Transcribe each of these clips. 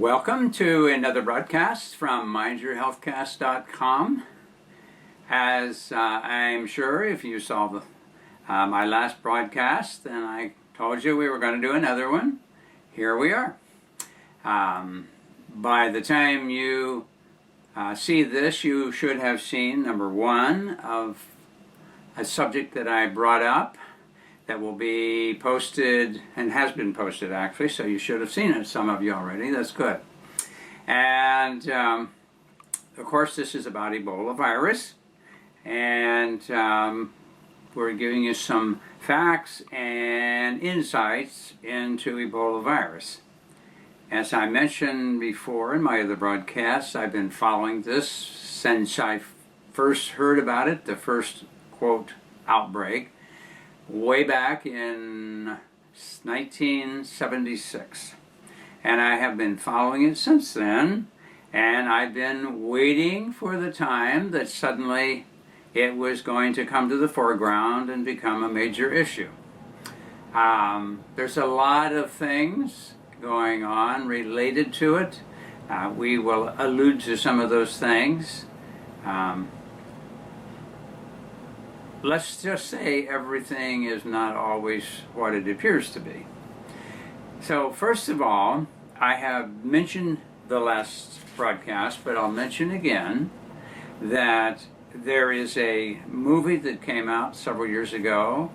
Welcome to another broadcast from mindyourhealthcast.com. As I'm sure if you saw my last broadcast, then I told you we were going to do another one. Here we are. By the time you see this, you should have seen number one of a subject that I brought up that will be posted, and has been posted actually, so you should have seen it, some of you already. That's good. And of course this is about Ebola virus, and we're giving you some facts and insights into Ebola virus. As I mentioned before in my other broadcasts, I've been following this since I first heard about it, the first quote outbreak, way back in 1976, and I have been following it since then, and I've been waiting for the time that suddenly it was going to come to the foreground and become a major issue. There's a lot of things going on related to it. We will allude to some of those things. Let's just say everything is not always what it appears to be. So first of all, I have mentioned the last broadcast, but I'll mention again that there is a movie that came out several years ago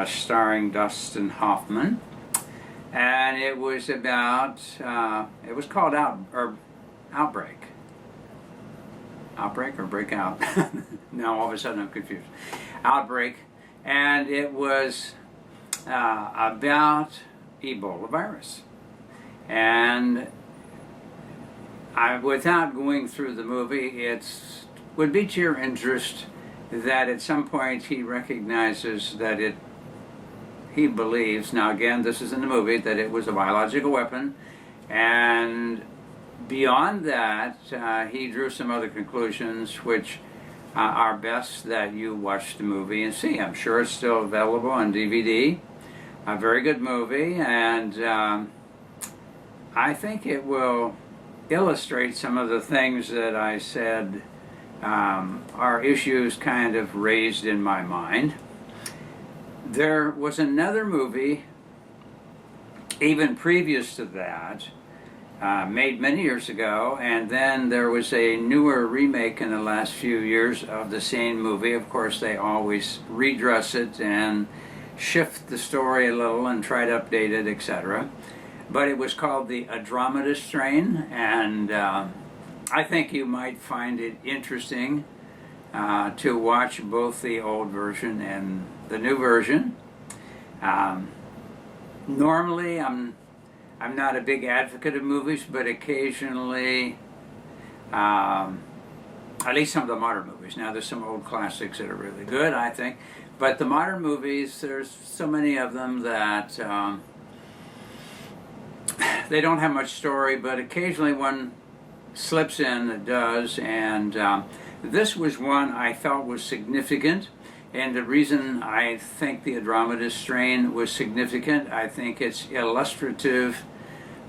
starring Dustin Hoffman, and it was about, it was called Outbreak. Outbreak or Breakout? Now all of a sudden I'm confused. Outbreak, and it was about Ebola virus. And without going through the movie, it would be to your interest that at some point he recognizes that he believes, now again this is in the movie, that it was a biological weapon, and beyond that, he drew some other conclusions which are best that you watch the movie and see. I'm sure it's still available on DVD. A very good movie, and I think it will illustrate some of the things that I said are issues kind of raised in my mind. There was another movie, even previous to that, made many years ago, and then there was a newer remake in the last few years of the same movie. Of course, they always redress it and shift the story a little and try to update it, etc. But it was called the Aug.17 strain, and I think you might find it interesting to watch both the old version and the new version. Normally, I'm not a big advocate of movies, but occasionally, at least some of the modern movies. Now there's some old classics that are really good, I think, but the modern movies, there's so many of them that they don't have much story, but occasionally one slips in that does, and this was one I felt was significant. And the reason I think the Aug.17 strain was significant, I think it's illustrative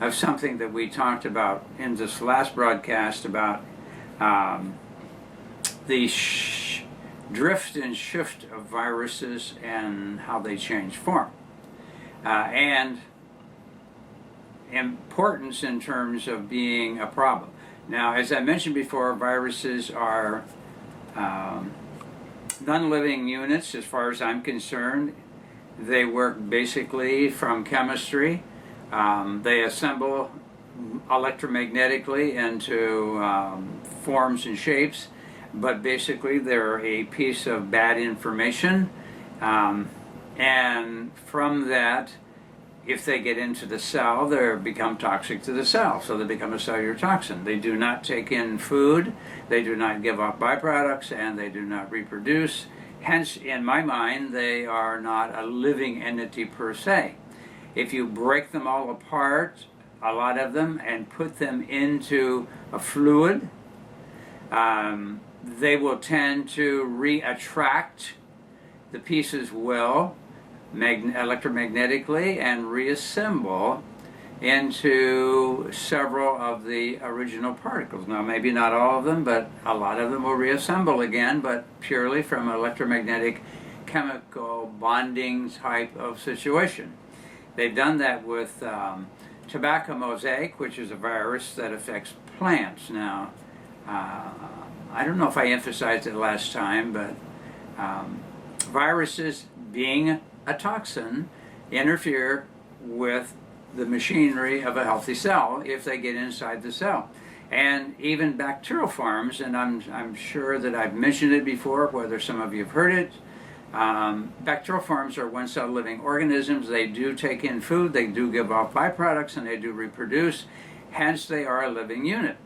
of something that we talked about in this last broadcast about the drift and shift of viruses and how they change form. And importance in terms of being a problem. Now, as I mentioned before, viruses are non-living units as far as I'm concerned. They work basically from chemistry. They assemble electromagnetically into forms and shapes, but basically they're a piece of bad information, and from that, if they get into the cell, they become toxic to the cell, so they become a cellular toxin. They do not take in food, they do not give off byproducts, and they do not reproduce. Hence, in my mind, they are not a living entity per se. If you break them all apart, a lot of them, and put them into a fluid, they will tend to re-attract the pieces well electromagnetically and reassemble into several of the original particles. Now, maybe not all of them, but a lot of them will reassemble again, but purely from electromagnetic chemical bonding type of situation. They've done that with tobacco mosaic, which is a virus that affects plants. Now, I don't know if I emphasized it last time, but viruses, being a toxin, interfere with the machinery of a healthy cell if they get inside the cell. And even bacterial forms, and I'm sure that I've mentioned it before, whether some of you have heard it, bacterial forms are one-cell living organisms. They do take in food, they do give off byproducts, and they do reproduce. Hence, they are a living unit.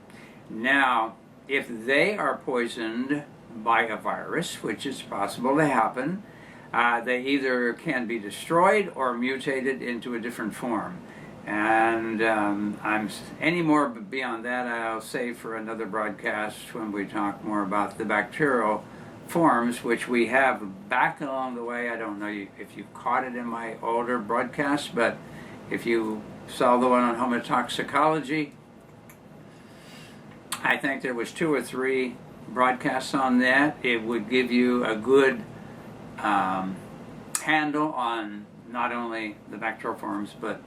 Now, if they are poisoned by a virus, which is possible to happen, they either can be destroyed or mutated into a different form. And any more beyond that, I'll save for another broadcast when we talk more about the bacterial forms, which we have back along the way. I don't know if you caught it in my older broadcasts, but if you saw the one on homotoxicology, I think there was 2 or 3 broadcasts on that. It would give you a good handle on not only the bacterial forms, but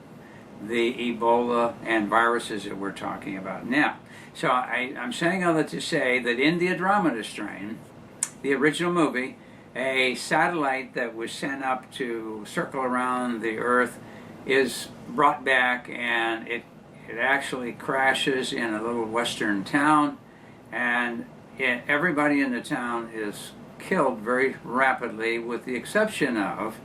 the Ebola and viruses that we're talking about now. So I'm saying all that to say that in the Andromeda strain, the original movie, a satellite that was sent up to circle around the Earth is brought back, and it actually crashes in a little western town, and everybody in the town is killed very rapidly, with the exception of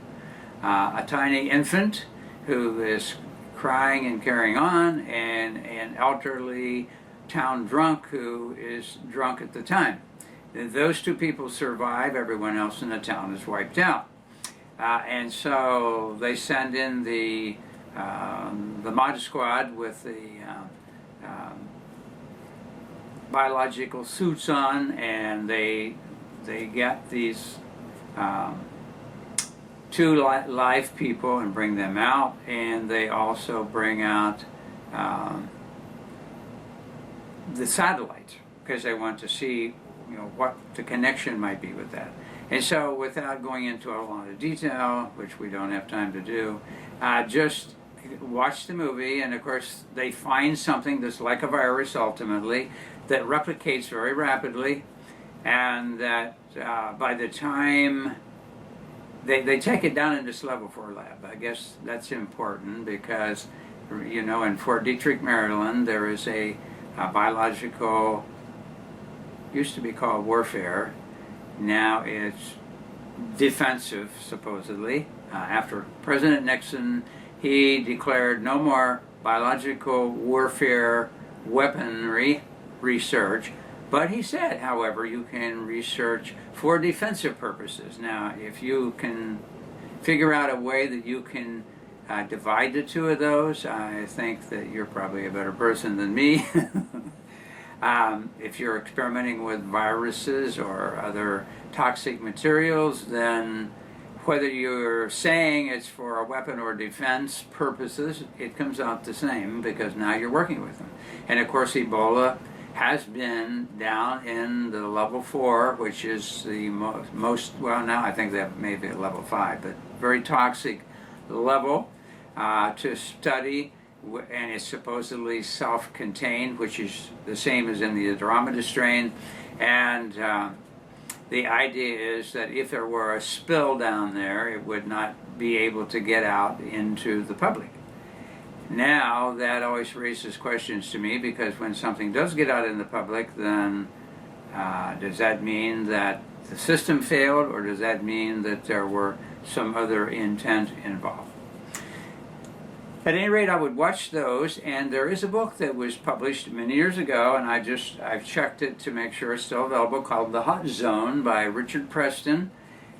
a tiny infant who is crying and carrying on, and an elderly town drunk who is drunk at the time. Those 2 people survive. Everyone else in the town is wiped out. And so they send in the mod squad with the biological suits on, and they get these 2 live people and bring them out, and they also bring out the satellite, because they want to see what the connection might be with that. And so, without going into a lot of detail, which we don't have time to do, just watch the movie, and of course they find something that's like a virus ultimately, that replicates very rapidly, and that by the time they take it down in this level 4 lab. I guess that's important because, in Fort Detrick, Maryland, there is a biological, used to be called warfare, now it's defensive, supposedly. After President Nixon, he declared no more biological warfare weaponry research, but he said, however, you can research for defensive purposes. Now, if you can figure out a way that you can divide the 2 of those, I think that you're probably a better person than me. If you're experimenting with viruses or other toxic materials, then whether you're saying it's for a weapon or defense purposes, it comes out the same, because now you're working with them. And of course, Ebola has been down in the level 4, which is the most, well, now I think that may be at level 5, but very toxic level to study, and it's supposedly self-contained, which is the same as in the Andromeda strain. And the idea is that if there were a spill down there, it would not be able to get out into the public. Now, that always raises questions to me, because when something does get out in the public, then does that mean that the system failed, or does that mean that there were some other intent involved? At any rate, I would watch those, and there is a book that was published many years ago, and I've checked it to make sure it's still available, called The Hot Zone by Richard Preston.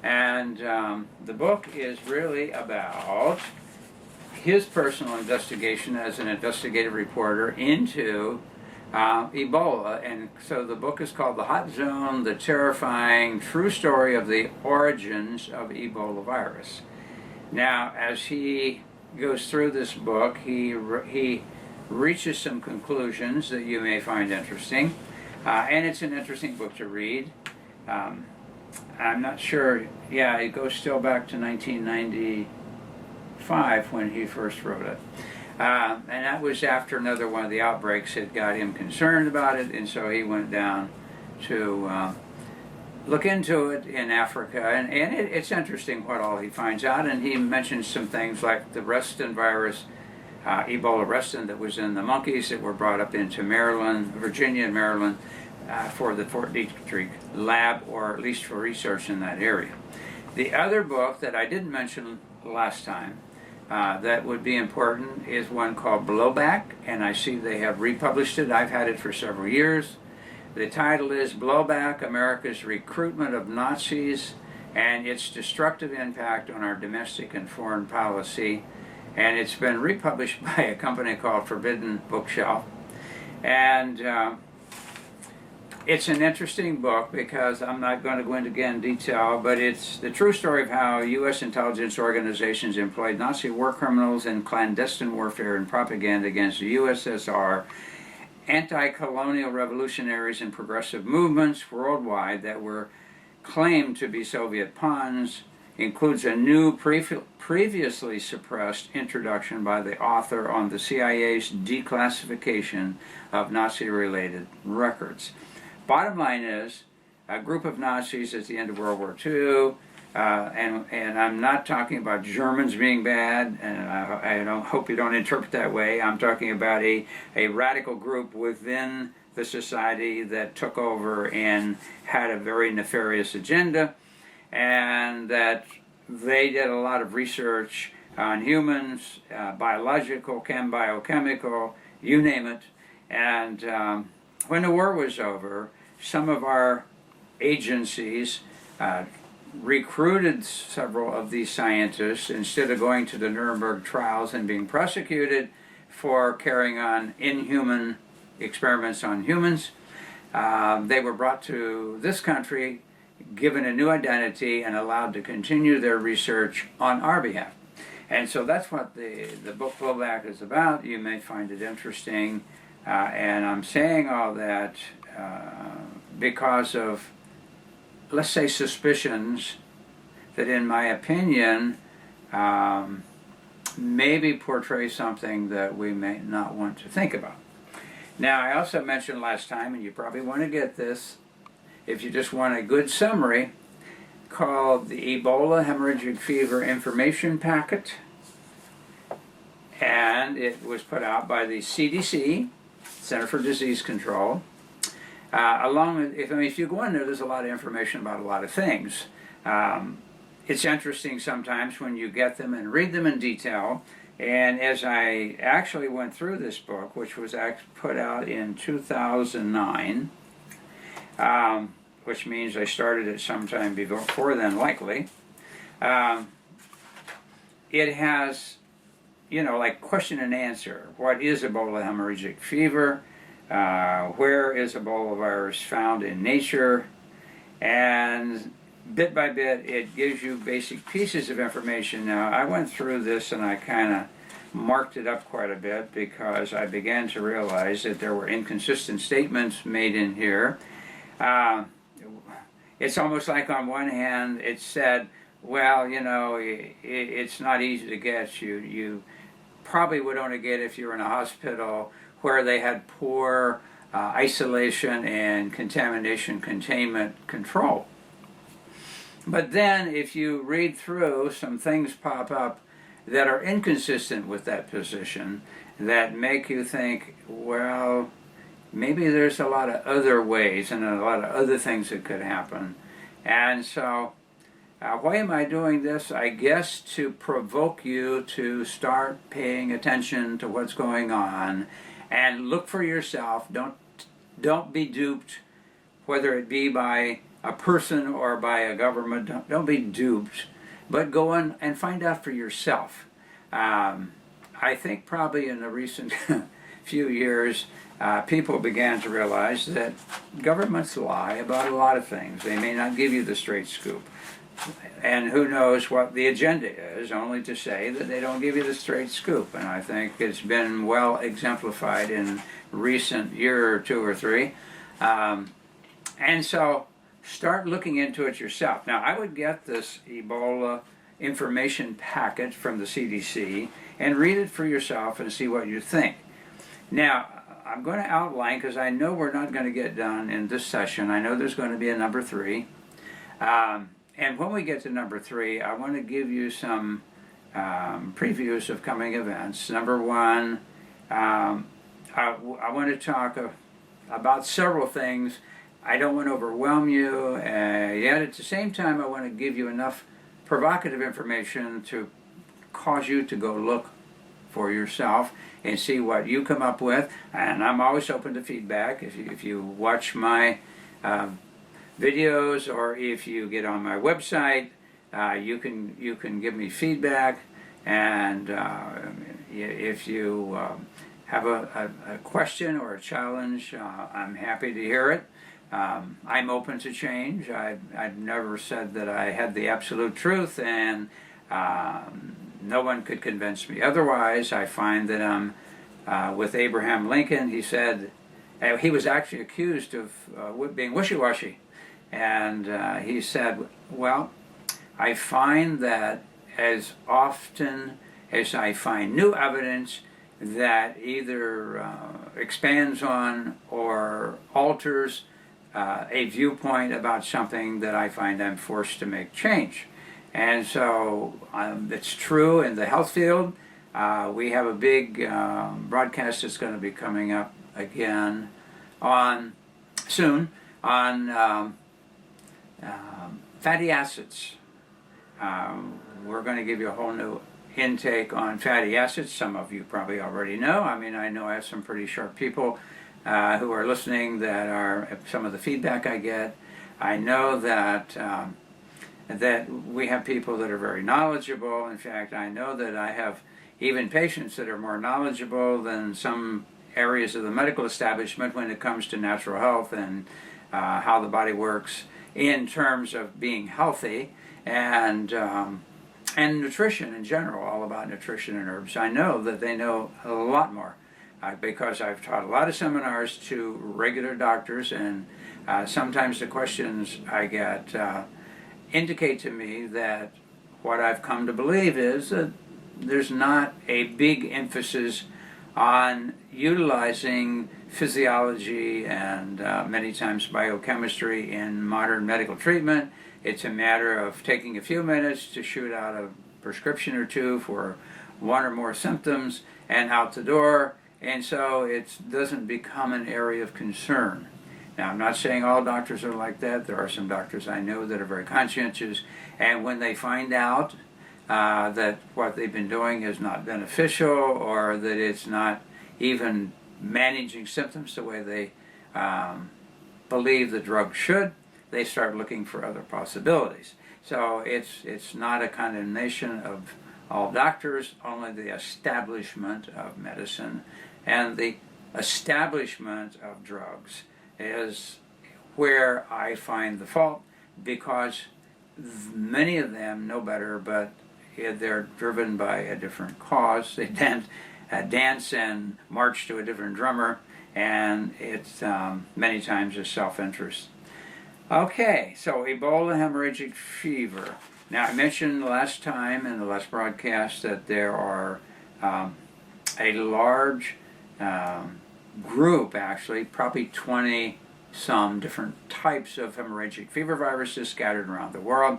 And the book is really about his personal investigation as an investigative reporter into Ebola. And so the book is called The Hot Zone, The Terrifying True Story of the Origins of Ebola Virus. Now, as he goes through this book, he reaches some conclusions that you may find interesting, and it's an interesting book to read. I'm not sure, yeah, it goes still back to 1995 when he first wrote it. And that was after another one of the outbreaks had got him concerned about it, and so he went down to look into it in Africa, and it's interesting what all he finds out, and he mentions some things like the Reston virus, Ebola Reston, that was in the monkeys that were brought up into Maryland, Virginia and Maryland, for the Fort Detrick lab, or at least for research in that area. The other book that I didn't mention last time that would be important is one called Blowback, and I see they have republished it. I've had it for several years. The title is Blowback, America's Recruitment of Nazis and Its Destructive Impact on Our Domestic and Foreign Policy. And it's been republished by a company called Forbidden Bookshelf. And it's an interesting book because I'm not going to go into again detail, but it's the true story of how U.S. intelligence organizations employed Nazi war criminals in clandestine warfare and propaganda against the USSR, anti-colonial revolutionaries and progressive movements worldwide that were claimed to be Soviet pawns. Includes a new previously suppressed introduction by the author on the CIA's declassification of Nazi-related records. Bottom line is, a group of Nazis at the end of World War II, and I'm not talking about Germans being bad, and I don't hope you don't interpret that way. I'm talking about a radical group within the society that took over and had a very nefarious agenda, and that they did a lot of research on humans, biological, biochemical, you name it. And when the war was over, some of our agencies recruited several of these scientists instead of going to the Nuremberg trials and being prosecuted for carrying on inhuman experiments on humans. They were brought to this country, given a new identity, and allowed to continue their research on our behalf. And so that's what the book Blowback is about. You may find it interesting. And I'm saying all that because of, let's say, suspicions that, in my opinion, maybe portray something that we may not want to think about. Now, I also mentioned last time, and you probably want to get this, if you just want a good summary, called the Ebola Hemorrhagic Fever Information Packet. And it was put out by the CDC, Center for Disease Control. Along with, if you go in there, there's a lot of information about a lot of things. It's interesting sometimes when you get them and read them in detail. And as I actually went through this book, which was put out in 2009, which means I started it sometime before then, likely, it has, like question and answer. What is Ebola hemorrhagic fever? Where is Ebola virus found in nature? And bit by bit, it gives you basic pieces of information. Now, I went through this and I kind of marked it up quite a bit because I began to realize that there were inconsistent statements made in here. It's almost like on one hand it said, well, it's not easy to get. You probably would only get if you were in a hospital where they had poor isolation and contamination containment control. But then if you read through, some things pop up that are inconsistent with that position that make you think, well, maybe there's a lot of other ways and a lot of other things that could happen. And so why am I doing this? I guess to provoke you to start paying attention to what's going on and look for yourself. Don't be duped, whether it be by a person or by a government. Don't be duped, but go in and find out for yourself. I think probably in the recent few years, people began to realize that governments lie about a lot of things. They may not give you the straight scoop. And who knows what the agenda is, only to say that they don't give you the straight scoop. And I think it's been well exemplified in recent year or two or three. And so start looking into it yourself. Now, I would get this Ebola information packet from the CDC and read it for yourself and see what you think. Now, I'm going to outline, because I know we're not going to get done in this session. I know there's going to be a number 3. And when we get to number 3, I want to give you some previews of coming events. Number 1, I want to talk about several things. I don't want to overwhelm you, yet at the same time I want to give you enough provocative information to cause you to go look for yourself and see what you come up with. And I'm always open to feedback. If you watch my videos, or if you get on my website, you can give me feedback. And if you have a question or a challenge, I'm happy to hear it. I'm open to change. I've never said that I had the absolute truth, and no one could convince me otherwise. I find that I'm with Abraham Lincoln. He said he was actually accused of being wishy-washy, and he said, well, I find that as often as I find new evidence that either expands on or alters a viewpoint about something, that I find I'm forced to make change. And so it's true in the health field. We have a big broadcast that's going to be coming up again soon on fatty acids. We're going to give you a whole new intake on fatty acids. Some of you probably already know. I mean, I know I have some pretty sharp people who are listening that are some of the feedback I get. I know that that we have people that are very knowledgeable. In fact, I know that I have even patients that are more knowledgeable than some areas of the medical establishment when it comes to natural health and how the body works in terms of being healthy, and nutrition in general, all about nutrition and herbs. I know that they know a lot more because I've taught a lot of seminars to regular doctors, and sometimes the questions I get indicate to me that what I've come to believe is that there's not a big emphasis on utilizing physiology and many times biochemistry in modern medical treatment. It's a matter of taking a few minutes to shoot out a prescription or two for one or more symptoms and out the door, and so it doesn't become an area of concern. Now, I'm not saying all doctors are like that. There are some doctors I know that are very conscientious, and when they find out that what they've been doing is not beneficial, or that it's not even managing symptoms the way they believe the drug should, they start looking for other possibilities. So it's not a condemnation of all doctors, only the establishment of medicine and the establishment of drugs is where I find the fault, because many of them know better, but they're driven by a different cause. They dance and march to a different drummer, and it's many times a self-interest. Okay, so Ebola hemorrhagic fever. Now, I mentioned last time in the last broadcast that there are a large group, actually, probably 20 some different types of hemorrhagic fever viruses scattered around the world.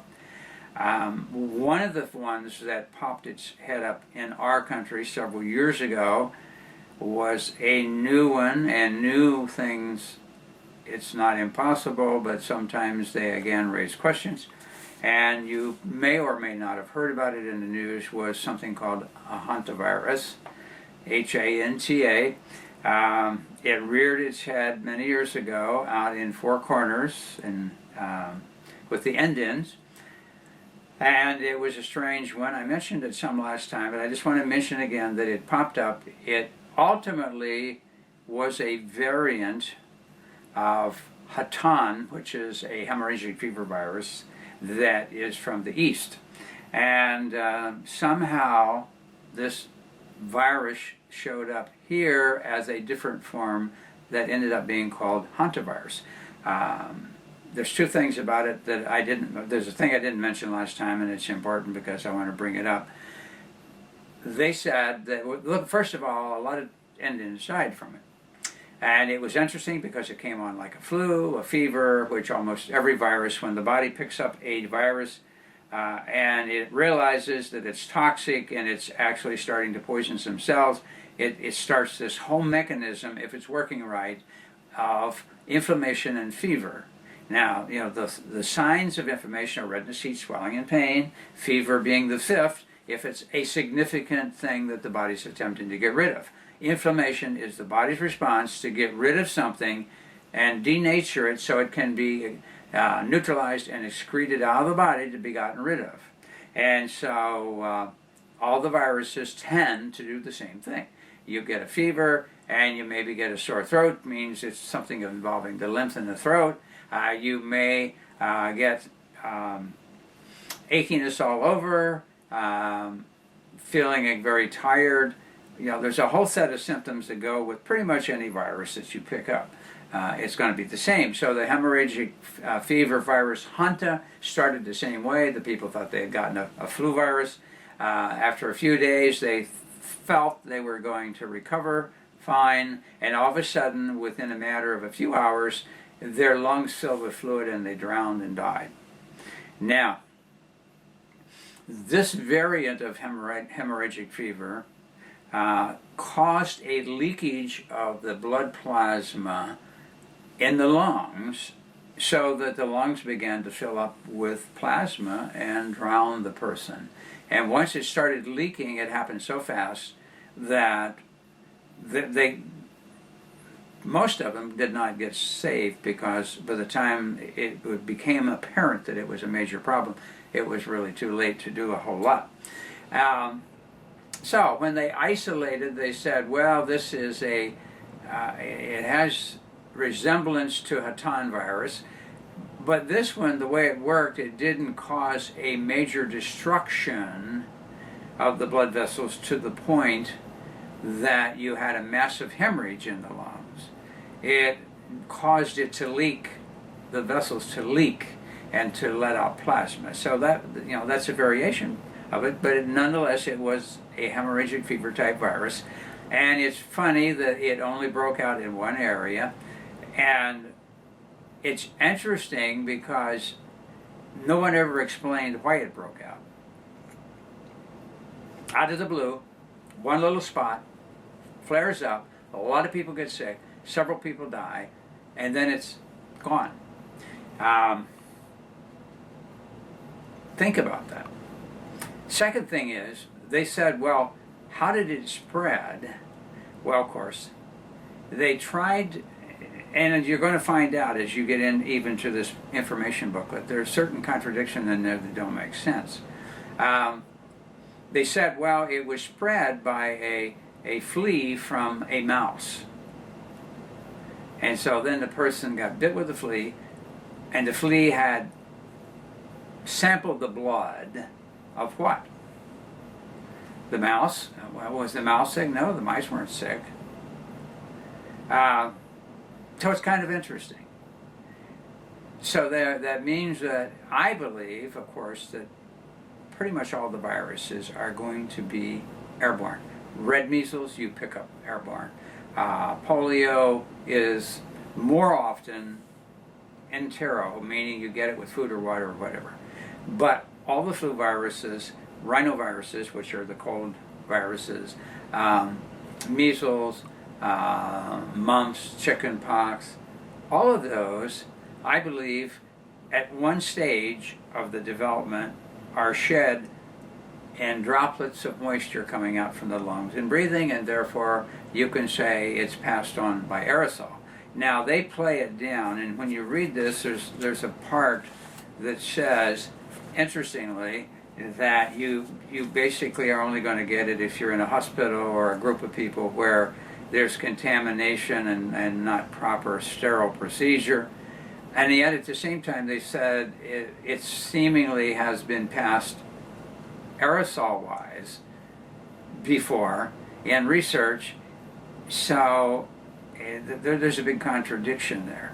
One of the ones that popped its head up in our country several years ago was a new one, and new things, it's not impossible, but sometimes they again raise questions. And you may or may not have heard about it in the news, was something called a hantavirus, H-A-N-T-A. It reared its head many years ago out in Four Corners and with the Indians. And it was a strange one. I mentioned it some last time, but I just want to mention again that it popped up. It ultimately was a variant of Hatan, which is a hemorrhagic fever virus, that is from the east. And somehow this virus showed up here as a different form that ended up being called hantavirus. There's two things about it that there's a thing I didn't mention last time, and it's important because I want to bring it up. They said that, look, first of all, a lot of Indians died from it. And it was interesting because it came on like a flu, a fever, which almost every virus, when the body picks up a virus, and it realizes that it's toxic and it's actually starting to poison some cells, it starts this whole mechanism, if it's working right, of inflammation and fever. Now, the signs of inflammation are redness, heat, swelling, and pain, fever being the fifth, if it's a significant thing that the body's attempting to get rid of. Inflammation is the body's response to get rid of something and denature it so it can be neutralized and excreted out of the body to be gotten rid of. And so all the viruses tend to do the same thing. You get a fever and you maybe get a sore throat, means it's something involving the lymph in the throat. You may get achiness all over, feeling very tired. There's a whole set of symptoms that go with pretty much any virus that you pick up. It's going to be the same. So the hemorrhagic fever virus Hanta started the same way. The people thought they had gotten a flu virus. After a few days, they felt they were going to recover fine, and all of a sudden, within a matter of a few hours, their lungs filled with fluid and they drowned and died. Now, this variant of hemorrhagic fever caused a leakage of the blood plasma in the lungs, so that the lungs began to fill up with plasma and drown the person. And once it started leaking, it happened so fast that most of them did not get saved, because by the time it became apparent that it was a major problem, it was really too late to do a whole lot. So when they isolated, they said, well, this is it has resemblance to Hatan virus, but this one, the way it worked, it didn't cause a major destruction of the blood vessels to the point that you had a massive hemorrhage in the lungs. It caused it to leak, the vessels to leak and to let out plasma. So that's a variation of it, but nonetheless it was a hemorrhagic fever type virus. And it's funny that it only broke out in one area, and it's interesting because no one ever explained why it broke out. Out of the blue, one little spot flares up, a lot of people get sick, several people die, and then it's gone. Think about that. Second thing is, they said, well, how did it spread? Well, of course, they tried, and you're going to find out as you get in even to this information booklet, there's certain contradictions in there that don't make sense. They said, well, it was spread by a flea from a mouse. And so then the person got bit with the flea, and the flea had sampled the blood of what? The mouse. Well, was the mouse sick? No, the mice weren't sick. So it's kind of interesting. So that means that I believe, of course, that pretty much all the viruses are going to be airborne. Red measles, you pick up airborne. Polio is more often entero, meaning you get it with food or water or whatever. But all the flu viruses, rhinoviruses, which are the cold viruses, measles, mumps, chicken pox, all of those, I believe, at one stage of the development are shed in droplets of moisture coming out from the lungs and breathing, and therefore you can say it's passed on by aerosol. Now they play it down, and when you read this, there's a part that says, interestingly, that you basically are only going to get it if you're in a hospital or a group of people where there's contamination and not proper sterile procedure. And yet at the same time they said it seemingly has been passed aerosol-wise before in research, so there's a big contradiction there.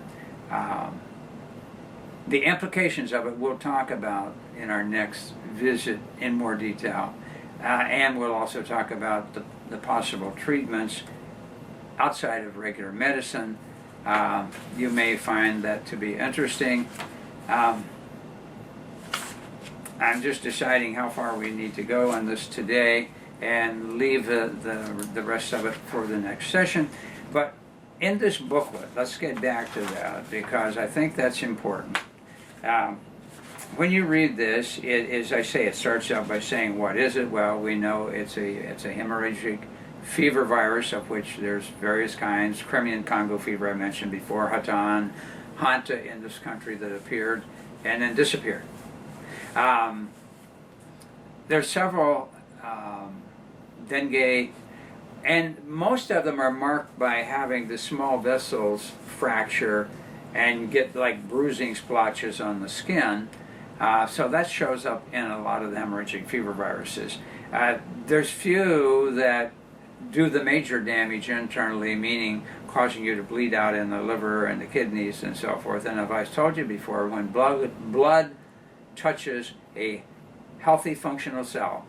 The implications of it we'll talk about in our next visit in more detail, and we'll also talk about the possible treatments outside of regular medicine. You may find that to be interesting. I'm just deciding how far we need to go on this today and leave the rest of it for the next session. But in this booklet, let's get back to that because I think that's important. When you read this, as I say, it starts out by saying, what is it? Well, we know it's a hemorrhagic fever virus, of which there's various kinds. Crimean Congo fever I mentioned before, Hanta in this country that appeared and then disappeared. There's several dengue, and most of them are marked by having the small vessels fracture and get like bruising splotches on the skin. So that shows up in a lot of the hemorrhagic fever viruses. There's few that do the major damage internally, meaning causing you to bleed out in the liver and the kidneys and so forth. And as I've told you before, when blood touches a healthy functional cell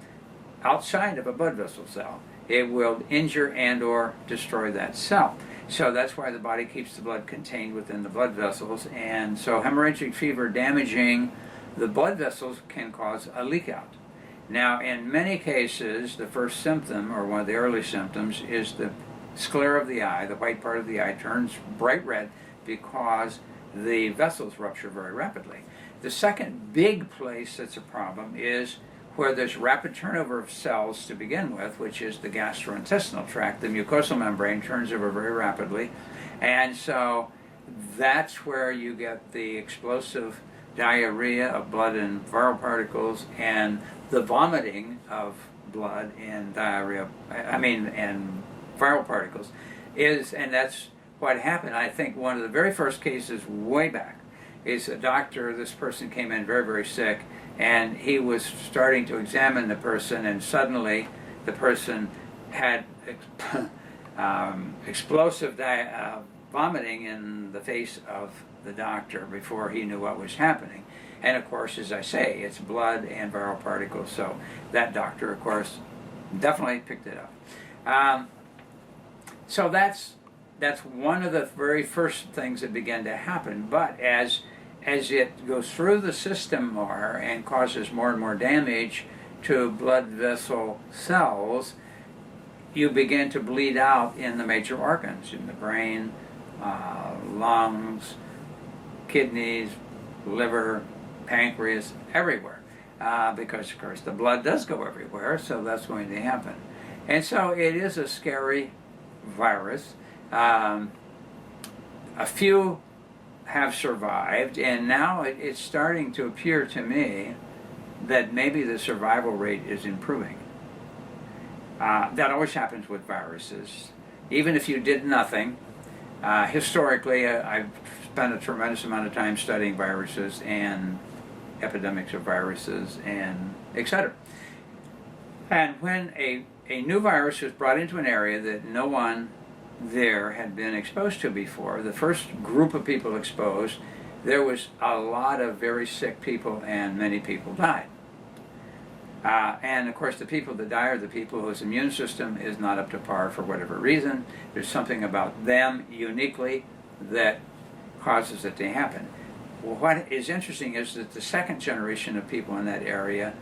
outside of a blood vessel cell, it will injure and or destroy that cell. So that's why the body keeps the blood contained within the blood vessels. And so hemorrhagic fever damaging the blood vessels can cause a leak out. Now, in many cases, the first symptom, or one of the early symptoms, is the sclera of the eye. The white part of the eye turns bright red because the vessels rupture very rapidly. The second big place that's a problem is where there's rapid turnover of cells to begin with, which is the gastrointestinal tract. The mucosal membrane turns over very rapidly, and so that's where you get the explosive diarrhea of blood and viral particles and the vomiting of blood and diarrhea, and viral particles and that's what happened. I think one of the very first cases way back is a doctor. This person came in very, very sick, and he was starting to examine the person, and suddenly the person had explosive vomiting in the face of the doctor before he knew what was happening. And of course, as I say, it's blood and viral particles, so that doctor, of course, definitely picked it up. So that's one of the very first things that began to happen. But as it goes through the system more and causes more and more damage to blood vessel cells, you begin to bleed out in the major organs, in the brain, lungs, kidneys, liver, pancreas, everywhere. Because, of course, the blood does go everywhere, so that's going to happen. And so it is a scary virus. A few have survived, and now it's starting to appear to me that maybe the survival rate is improving. That always happens with viruses. Even if you did nothing, historically, I've spent a tremendous amount of time studying viruses and epidemics of viruses and etc. And when a new virus was brought into an area that no one there had been exposed to before, the first group of people exposed, there was a lot of very sick people and many people died. And of course the people that die are the people whose immune system is not up to par for whatever reason. There's something about them uniquely that causes it to happen. Well, what is interesting is that the second generation of people in that area,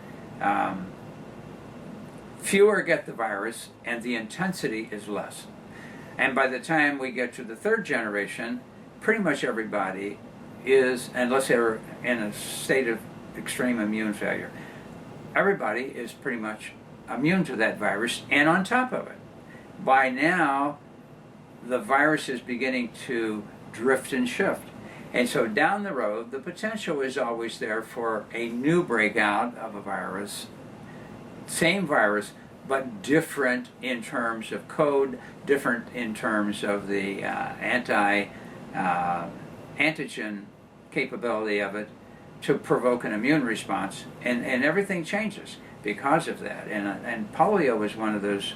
fewer get the virus and the intensity is less. And by the time we get to the third generation, pretty much everybody is, unless they're in a state of extreme immune failure, everybody is pretty much immune to that virus. And on top of it, by now, the virus is beginning to drift and shift. And so down the road, the potential is always there for a new breakout of a virus, same virus, but different in terms of code, different in terms of the antigen capability of it to provoke an immune response, and everything changes because of that. And polio was one of those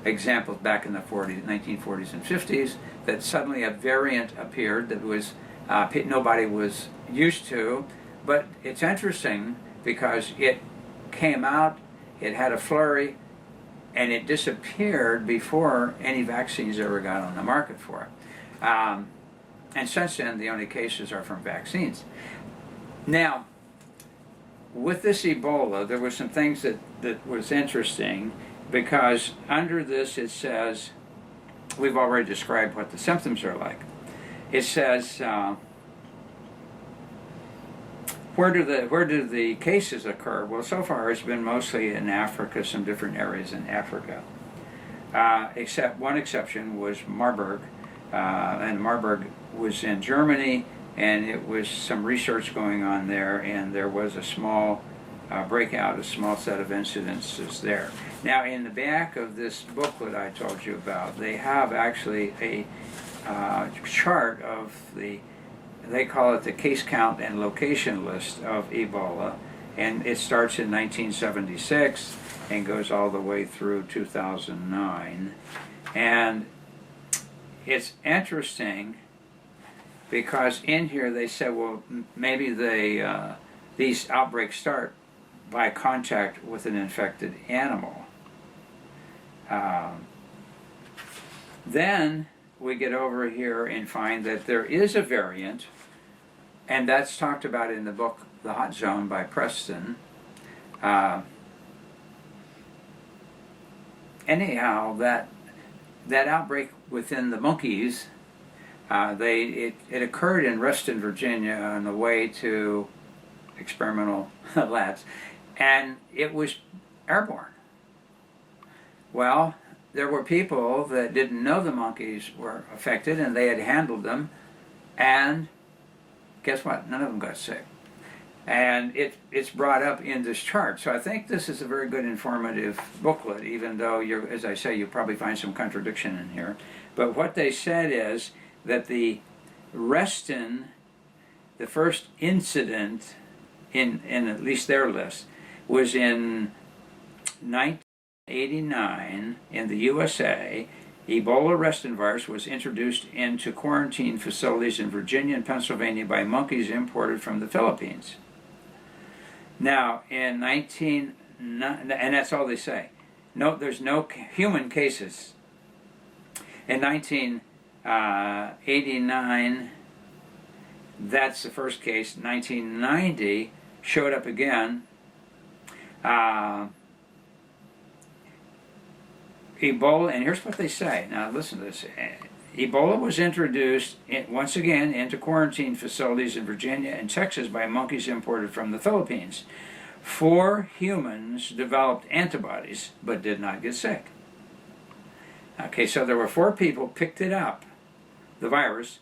examples back in the 1940s and 50s, that suddenly a variant appeared that was nobody was used to. But it's interesting because it came out, it had a flurry, and it disappeared before any vaccines ever got on the market for it. And since then, the only cases are from vaccines. Now, with this Ebola, there were some things that was interesting, because under this it says, we've already described what the symptoms are like. It says, where do the cases occur? Well, so far it's been mostly in Africa, some different areas in Africa. Except one exception was Marburg, and Marburg was in Germany, and it was some research going on there, and there was a small breakout, a small set of incidences there. Now, in the back of this booklet I told you about, they have actually a chart of they call it the case count and location list of Ebola, and it starts in 1976 and goes all the way through 2009. And it's interesting because in here they said, well, maybe these outbreaks start by contact with an infected animal. Then we get over here and find that there is a variant, and that's talked about in the book The Hot Zone by Preston. Anyhow, that outbreak within the monkeys, it occurred in Reston, Virginia, on the way to experimental labs, and it was airborne. Well, there were people that didn't know the monkeys were affected, and they had handled them, and guess what? None of them got sick. And it's brought up in this chart. So I think this is a very good informative booklet, even though, as I say, you'll probably find some contradiction in here. But what they said is that the Reston, the first incident in at least their list, was in 1989 in the USA. Ebola Reston virus was introduced into quarantine facilities in Virginia and Pennsylvania by monkeys imported from the Philippines. Now, in and that's all they say. No, there's no human cases. In 1989, that's the first case. 1990 showed up again. Ebola, and here's what they say. Now listen to this. Ebola was introduced once again into quarantine facilities in Virginia and Texas by monkeys imported from the Philippines. 4 humans developed antibodies but did not get sick. Okay, so there were 4 people picked it up, the virus,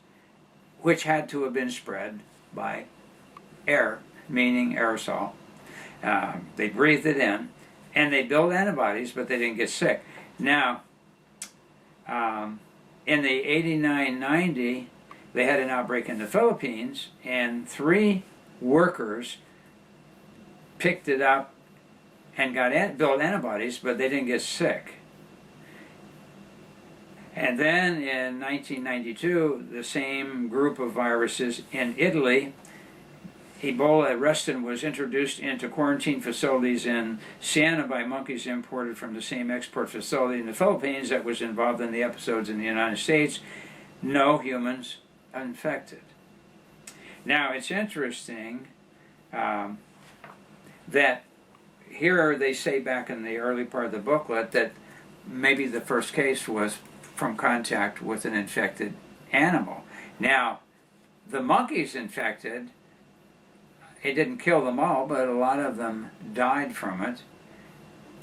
which had to have been spread by air, meaning aerosol. They breathed it in, and they built antibodies, but they didn't get sick. Now, in the 89-90, they had an outbreak in the Philippines, and 3 workers picked it up and built antibodies, but they didn't get sick. And then in 1992, the same group of viruses in Italy, Ebola Reston was introduced into quarantine facilities in Siena by monkeys imported from the same export facility in the Philippines that was involved in the episodes in the United States. No humans infected. Now, it's interesting that here they say back in the early part of the booklet that maybe the first case was from contact with an infected animal. Now, the monkeys infected, it didn't kill them all, but a lot of them died from it.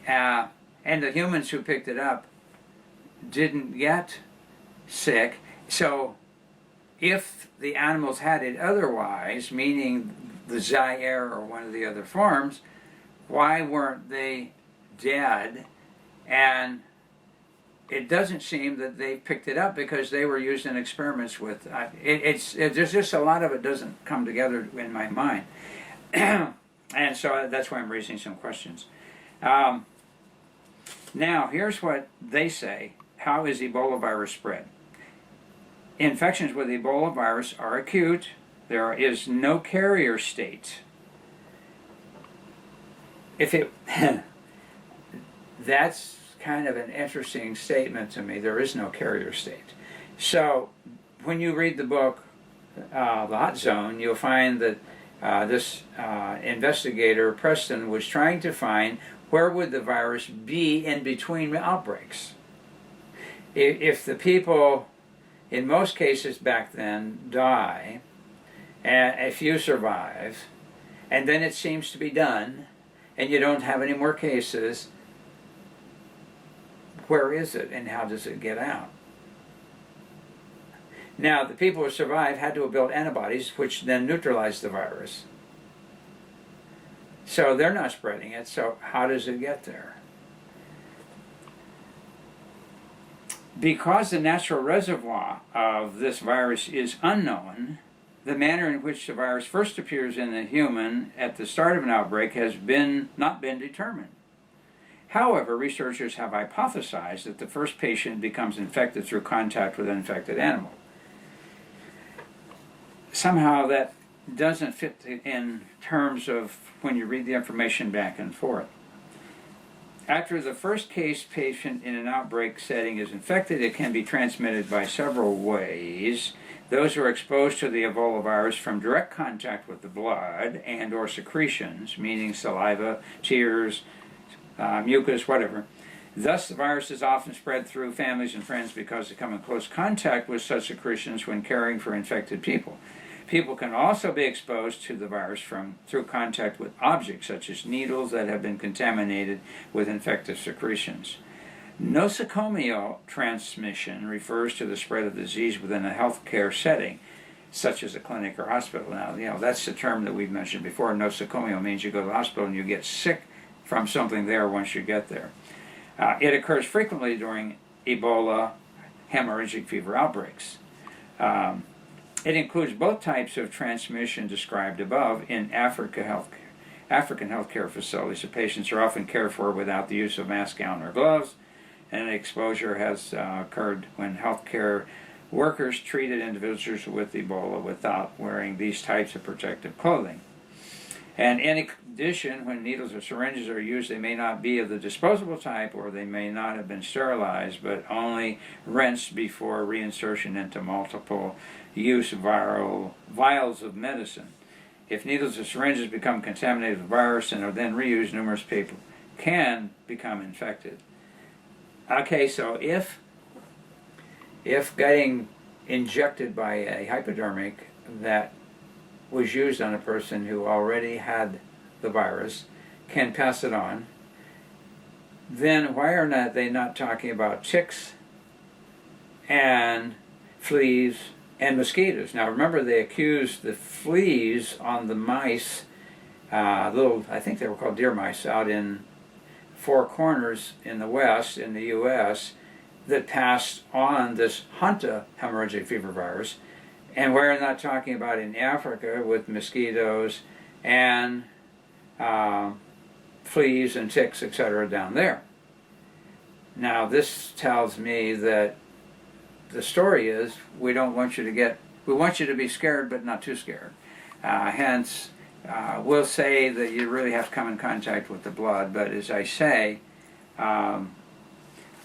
And the humans who picked it up didn't get sick. So if the animals had it otherwise, meaning the Zaire or one of the other forms, why weren't they dead? And it doesn't seem that they picked it up because they were used in experiments with. There's just a lot of it doesn't come together in my mind, and so that's why I'm raising some questions. Now, here's what they say. How is Ebola virus spread? Infections with Ebola virus are acute. There is no carrier state. That's kind of an interesting statement to me. There is no carrier state. So when you read the book, The Hot Zone, you'll find that this investigator, Preston, was trying to find where would the virus be in between outbreaks. If the people, in most cases back then, die, and a few survive, and then it seems to be done, and you don't have any more cases, where is it and how does it get out? Now, the people who survived had to have built antibodies, which then neutralized the virus. So they're not spreading it, so how does it get there? Because the natural reservoir of this virus is unknown, the manner in which the virus first appears in the human at the start of an outbreak has not been determined. However, researchers have hypothesized that the first patient becomes infected through contact with an infected animal. Somehow that doesn't fit in terms of when you read the information back and forth. After the first case patient in an outbreak setting is infected, it can be transmitted by several ways. Those who are exposed to the Ebola virus from direct contact with the blood and or secretions, meaning saliva, tears, mucus, whatever. Thus, the virus is often spread through families and friends because they come in close contact with such secretions when caring for infected people. People can also be exposed to the virus through contact with objects such as needles that have been contaminated with infective secretions. Nosocomial transmission refers to the spread of disease within a healthcare setting, such as a clinic or hospital. Now, that's the term that we've mentioned before. Nosocomial means you go to the hospital and you get sick from something there once you get there. It occurs frequently during Ebola hemorrhagic fever outbreaks. It includes both types of transmission described above in African healthcare facilities. The patients are often cared for without the use of mask, gown, or gloves, and exposure has occurred when healthcare workers treated individuals with Ebola without wearing these types of protective clothing. And in addition, when needles or syringes are used, they may not be of the disposable type, or they may not have been sterilized, but only rinsed before reinsertion into multiple-use vials of medicine. If needles or syringes become contaminated with virus and are then reused, numerous people can become infected. Okay, so if getting injected by a hypodermic that was used on a person who already had the virus can pass it on, then why are they not talking about ticks and fleas and mosquitoes? Now remember, they accused the fleas on the mice, I think they were called deer mice, out in Four Corners in the West, in the U.S., that passed on this Hanta hemorrhagic fever virus. And we're not talking about in Africa with mosquitoes and fleas and ticks, etc., down there. Now, this tells me that the story is we want you to be scared, but not too scared. Hence, we'll say that you really have to come in contact with the blood, but as I say,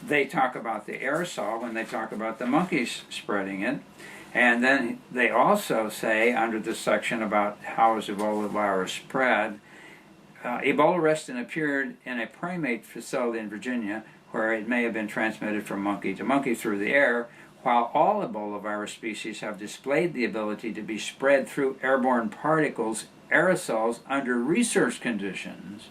they talk about the aerosol when they talk about the monkeys spreading it. And then they also say, under this section about how is Ebola virus spread, Ebola arrestin appeared in a primate facility in Virginia where it may have been transmitted from monkey to monkey through the air, while all Ebola virus species have displayed the ability to be spread through airborne particles, aerosols, under research conditions.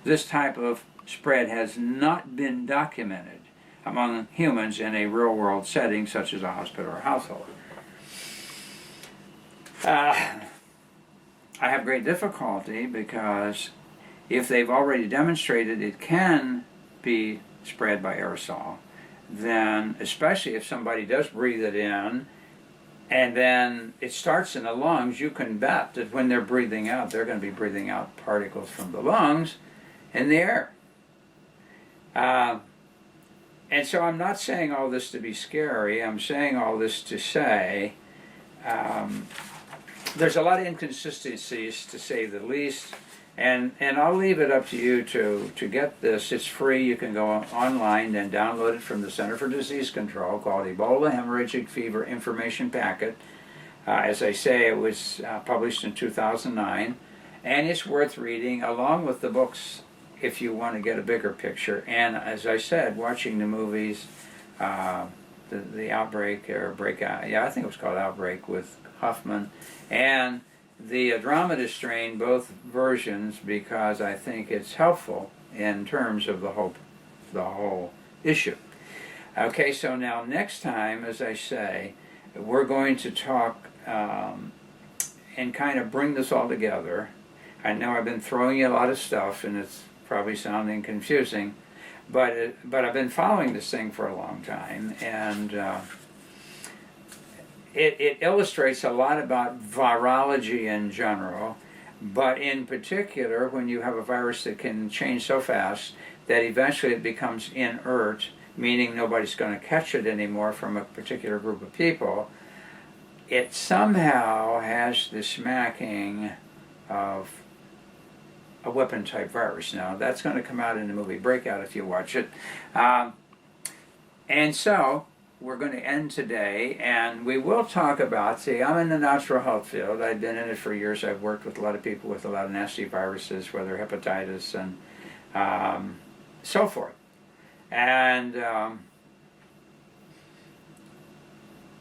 This type of spread has not been documented among humans in a real-world setting such as a hospital or household. I have great difficulty because if they've already demonstrated it can be spread by aerosol, then especially if somebody does breathe it in, and then it starts in the lungs, you can bet that when they're breathing out, they're going to be breathing out particles from the lungs in the air. And so I'm not saying all this to be scary. I'm saying all this to say there's a lot of inconsistencies, to say the least. And I'll leave it up to you to get this. It's free. You can go online and download it from the Center for Disease Control, called Ebola Hemorrhagic Fever Information Packet. As I say, it was published in 2009, and it's worth reading along with the books if you want to get a bigger picture. And as I said, watching the movies, the Outbreak or Breakout, yeah, I think it was called Outbreak with Huffman, and the dramatist strain, both versions, because I think it's helpful in terms of the whole issue. Okay, so now next time, as I say, we're going to talk and kind of bring this all together. I know I've been throwing you a lot of stuff, and it's probably sounding confusing, but I've been following this thing for a long time, and it illustrates a lot about virology in general, but in particular when you have a virus that can change so fast that eventually it becomes inert, meaning nobody's going to catch it anymore from a particular group of people. It somehow has the smacking of a weapon-type virus. Now, that's going to come out in the movie Breakout if you watch it. And so, we're going to end today, and we will talk about, see, I'm in the natural health field. I've been in it for years. I've worked with a lot of people with a lot of nasty viruses, whether hepatitis and so forth. And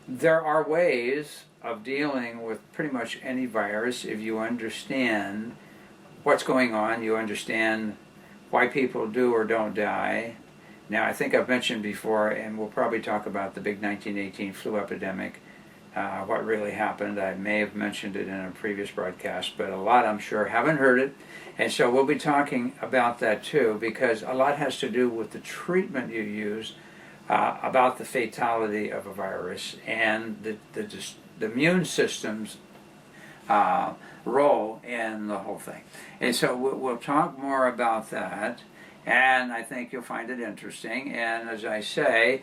there are ways of dealing with pretty much any virus if you understand what's going on, you understand why people do or don't die. Now, I think I've mentioned before, and we'll probably talk about the big 1918 flu epidemic, what really happened. I may have mentioned it in a previous broadcast, but a lot, I'm sure, haven't heard it. And so we'll be talking about that too, because a lot has to do with the treatment you use, about the fatality of a virus, and the immune system's role in the whole thing. And so we'll talk more about that. And I think you'll find it interesting. And as I say,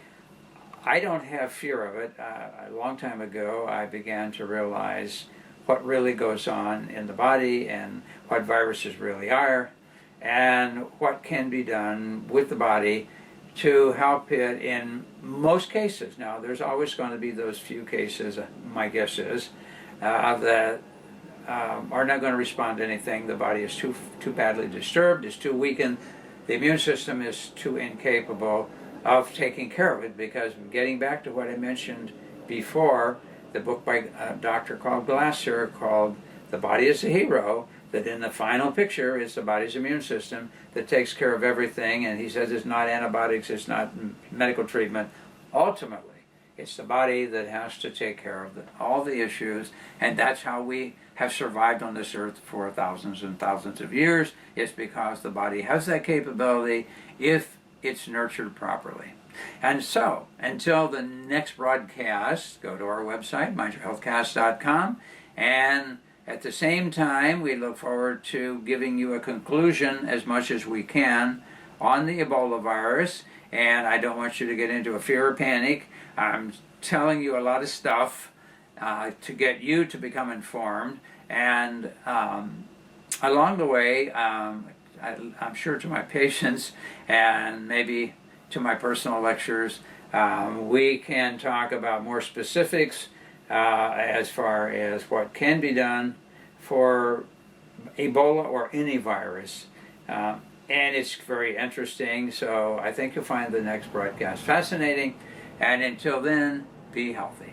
I don't have fear of it. A long time ago, I began to realize what really goes on in the body and what viruses really are and what can be done with the body to help it in most cases. Now, there's always going to be those few cases, my guess is, that are not going to respond to anything. The body is too badly disturbed, is too weakened. The immune system is too incapable of taking care of it, because getting back to what I mentioned before, the book by a doctor called Glasser called The Body is a Hero, that in the final picture is the body's immune system that takes care of everything, and he says it's not antibiotics, it's not medical treatment. Ultimately, it's the body that has to take care of all the issues, and that's how we have survived on this earth for thousands and thousands of years. It's because the body has that capability if it's nurtured properly. And so, until the next broadcast, go to our website, mindyourhealthcast.com, and at the same time, we look forward to giving you a conclusion as much as we can on the Ebola virus. And I don't want you to get into a fear or panic. I'm telling you a lot of stuff to get you to become informed. And along the way, I'm sure to my patients and maybe to my personal lectures, we can talk about more specifics as far as what can be done for Ebola or any virus. And it's very interesting, so I think you'll find the next broadcast fascinating. And until then, be healthy.